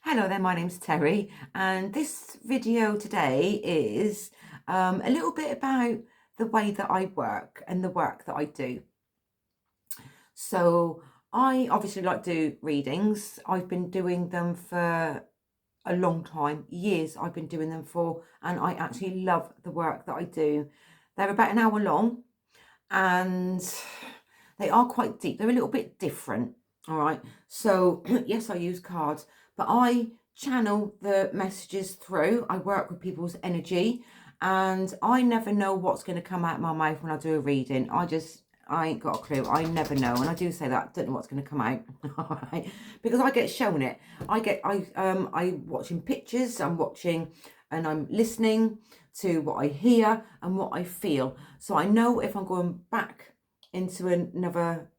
Hello there, my name's Terry, and this video today is a little bit about the way that I work and the work that I do. So I obviously like to do readings. I've been doing them for a long time, years I've been doing them for, and I actually love the work that I do. They're about an hour long and they are quite deep. They're a little bit different. All right. So yes, I use cards, but I channel the messages through. I work with people's energy, and I never know what's going to come out of my mouth when I do a reading. I ain't got a clue. I never know. And I do say that, I don't know what's going to come out. All right. Because I get shown it. I'm watching pictures, I'm watching and I'm listening to what I hear and what I feel. So I know if I'm going back into another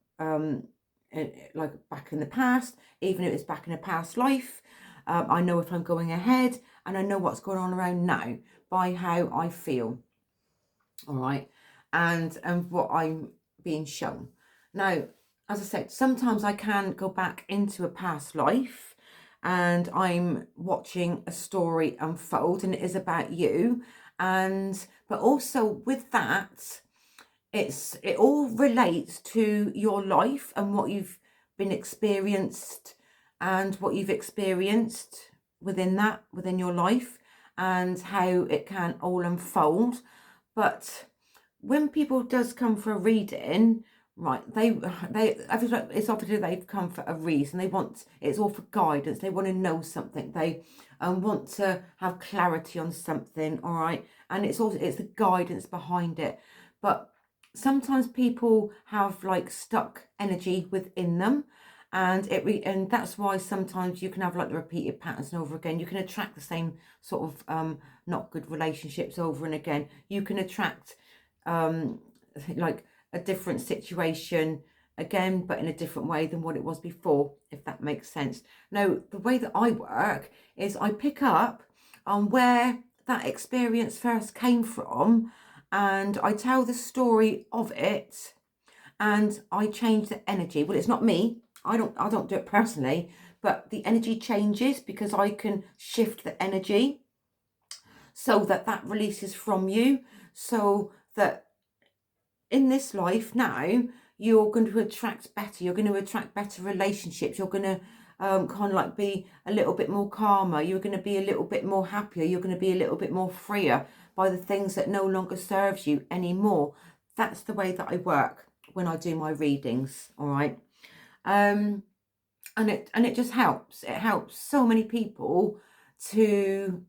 like back in the past, even if it's back in a past life. I know if I'm going ahead, and I know what's going on around now by how I feel. All right. And what I'm being shown. Now, as I said, sometimes I can go back into a past life and I'm watching a story unfold and it is about you. And but also with that, it all relates to your life and what you've been experienced and what you've experienced within your life, and how it can all unfold. But when people does come for a reading, right, it's obviously they've come for a reason. It's all for guidance. They want to know something. They want to have clarity on something. All right, and it's the guidance behind it. But sometimes people have like stuck energy within them, and and that's why sometimes you can have like the repeated patterns over again. You can attract the same sort of not good relationships over and again. You can attract like a different situation again, but in a different way than what it was before, if that makes sense. Now, the way that I work is I pick up on where that experience first came from, and I tell the story of it, and I change the energy. Well, it's not me. I don't do it personally, but the energy changes because I can shift the energy so that that releases from you, so that in this life now you're going to attract better. You're going to attract better relationships. You're going to kind of like be a little bit more calmer. You're going to be a little bit more happier. You're going to be a little bit more freer by the things that no longer serves you anymore. That's the way that I work when I do my readings. All right. And it just helps. It helps so many people to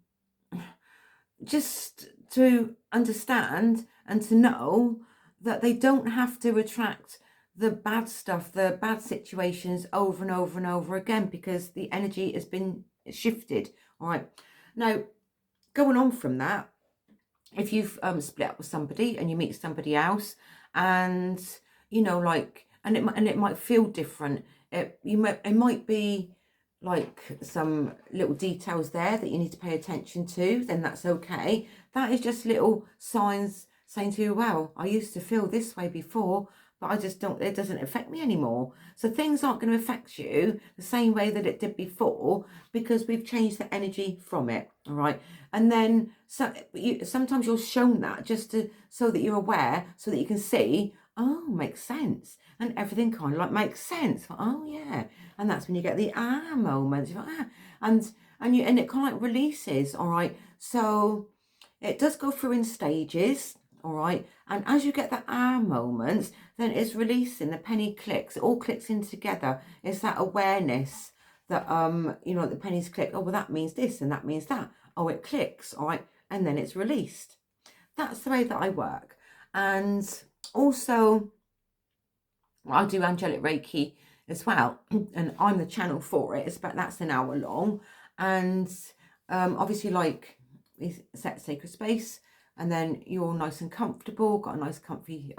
understand and to know that they don't have to attract the bad stuff, the bad situations over and over and over again, because the energy has been shifted. All right. Now, going on from that, if you've split up with somebody and you meet somebody else, and it might feel different. It might be like some little details there that you need to pay attention to, then that's okay. That is just little signs saying to you, well, I used to feel this way before, but it doesn't affect me anymore. So things aren't going to affect you the same way that it did before, because we've changed the energy from it. All right. And then sometimes you're shown that so that you're aware, so that you can see, oh, makes sense. And everything kind of like makes sense. Oh yeah. And that's when you get the moments. You're like, and it kind of like releases. All right. So it does go through in stages. All right. And as you get the moments, then it's releasing, the penny clicks. It all clicks in together. It's that awareness that the pennies click. Oh, well, that means this and that means that. Oh, it clicks. All right. And then it's released. That's the way that I work. And also, I do Angelic Reiki as well, and I'm the channel for it. That's an hour long, and obviously, like, we set sacred space, and then you're all nice and comfortable. Got a nice, comfy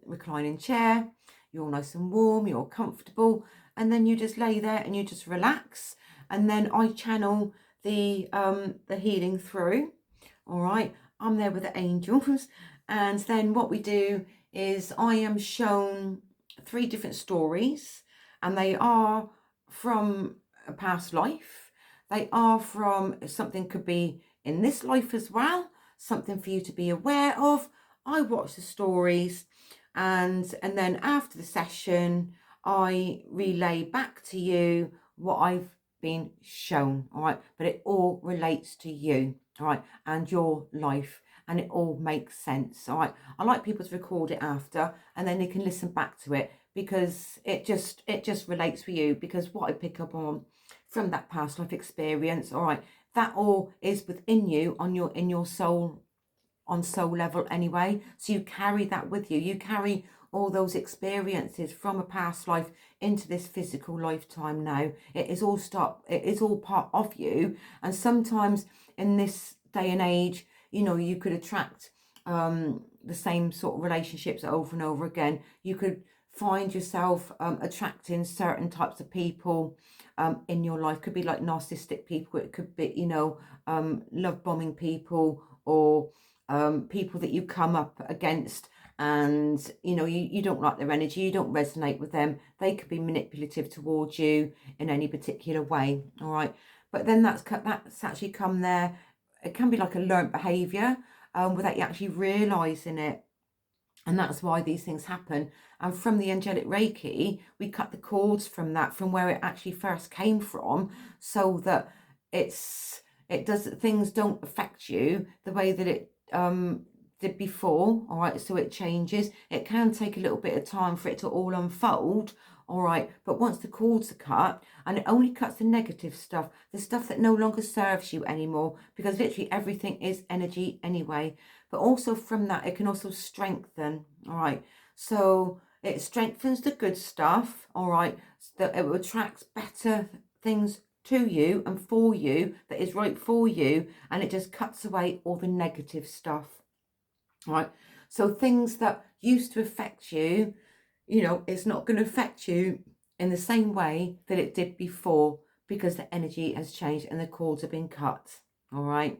reclining chair. You're all nice and warm. You're all comfortable, and then you just lay there and you just relax, and then I channel the healing through. All right, I'm there with the angels, and then what we do is I am shown 3 different stories, and they are from a past life. They are from something could be in this life as well, something for you to be aware of. I watch the stories, and then after the session, I relay back to you what I've been shown, all right? But it all relates to you, all right, and your life, and it all makes sense, all right? I like people to record it after, and then they can listen back to it, because it just relates with you, because what I pick up on from that past life experience, all right, that all is within you in your soul, on soul level anyway. So you carry that with you. You carry all those experiences from a past life into this physical lifetime now. It is all part of you. And sometimes in this day and age, you know, you could attract the same sort of relationships over and over again. You could find yourself attracting certain types of people in your life. Could be like narcissistic people, it could be, you know, love bombing people, or people that you come up against, and you know, you don't like their energy, you don't resonate with them. They could be manipulative towards you in any particular way, all right? But then that's actually come there. It can be like a learned behavior without you actually realizing it. And that's why these things happen. And from the angelic Reiki, we cut the cords from that, from where it actually first came from, so that things don't affect you the way that it did before, all right? So it changes. It can take a little bit of time for it to all unfold, all right? But once the cords are cut, and it only cuts the negative stuff, the stuff that no longer serves you anymore, because literally everything is energy anyway. But also from that, it can also strengthen, all right? So it strengthens the good stuff, all right? So that it attracts better things to you and for you, that is right for you, and it just cuts away all the negative stuff, all right? So things that used to affect you, you know, it's not going to affect you in the same way that it did before, because the energy has changed and the cords have been cut, all right?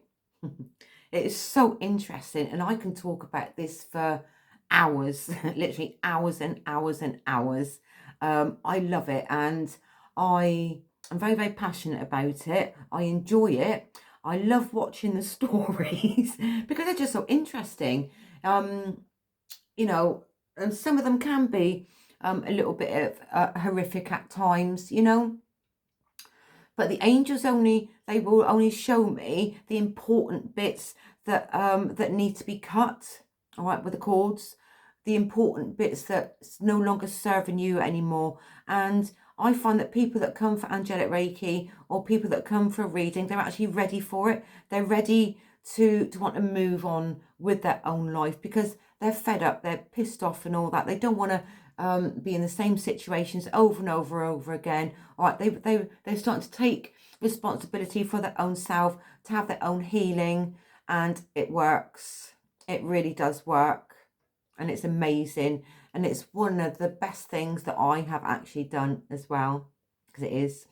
It is so interesting, and I can talk about this for hours, literally hours and hours and hours. I love it, and I'm very, very passionate about it. I enjoy it. I love watching the stories because they're just so interesting. You know, and some of them can be a little bit of horrific at times, you know. But the angels they will only show me the important bits that that need to be cut, all right, with the cords, the important bits that's no longer serving you anymore. And I find that people that come for angelic Reiki, or people that come for a reading, they're actually ready for it. They're ready to want to move on with their own life, because they're fed up, they're pissed off and all that. They don't want to be in the same situations over and over again. All right, they're starting to take responsibility for their own self, to have their own healing, and it works. It really does work, and it's amazing, and it's one of the best things that I have actually done as well, because it is.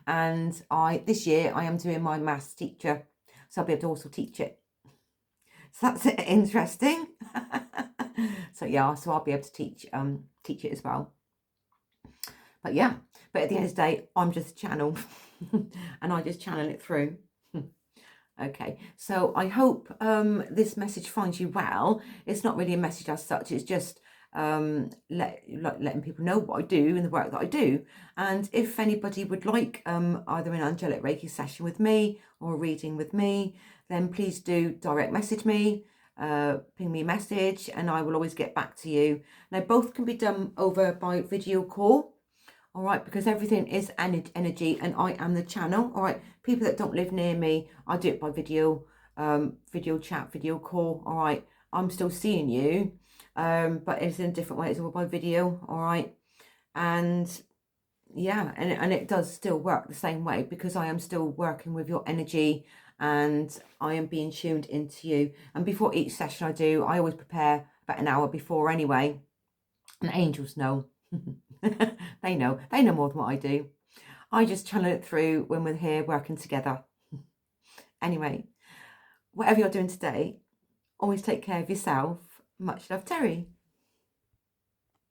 And this year I am doing my maths teacher, so I'll be able to also teach it. So that's interesting. So yeah, so I'll be able to teach it as well. But yeah, but at the end of the day, I'm just a channel and I just channel it through. Okay, so I hope this message finds you well. It's not really a message as such, it's just letting people know what I do and the work that I do. And if anybody would like either an angelic Reiki session with me or a reading with me, then please do direct message me, ping me a message, and I will always get back to you. Now, both can be done over by video call, all right, because everything is energy, and I am the channel, all right? People that don't live near me, I do it by video, video chat, video call, all right? I'm still seeing you, but it's in a different way. It's all by video, all right? And yeah, and it does still work the same way, because I am still working with your energy, and I am being tuned into you. And before each session I do, I always prepare about an hour before anyway. And the angels know. They know more than what I do. I just channel it through when we're here working together. Anyway, whatever you're doing today, always take care of yourself. Much love, Terri.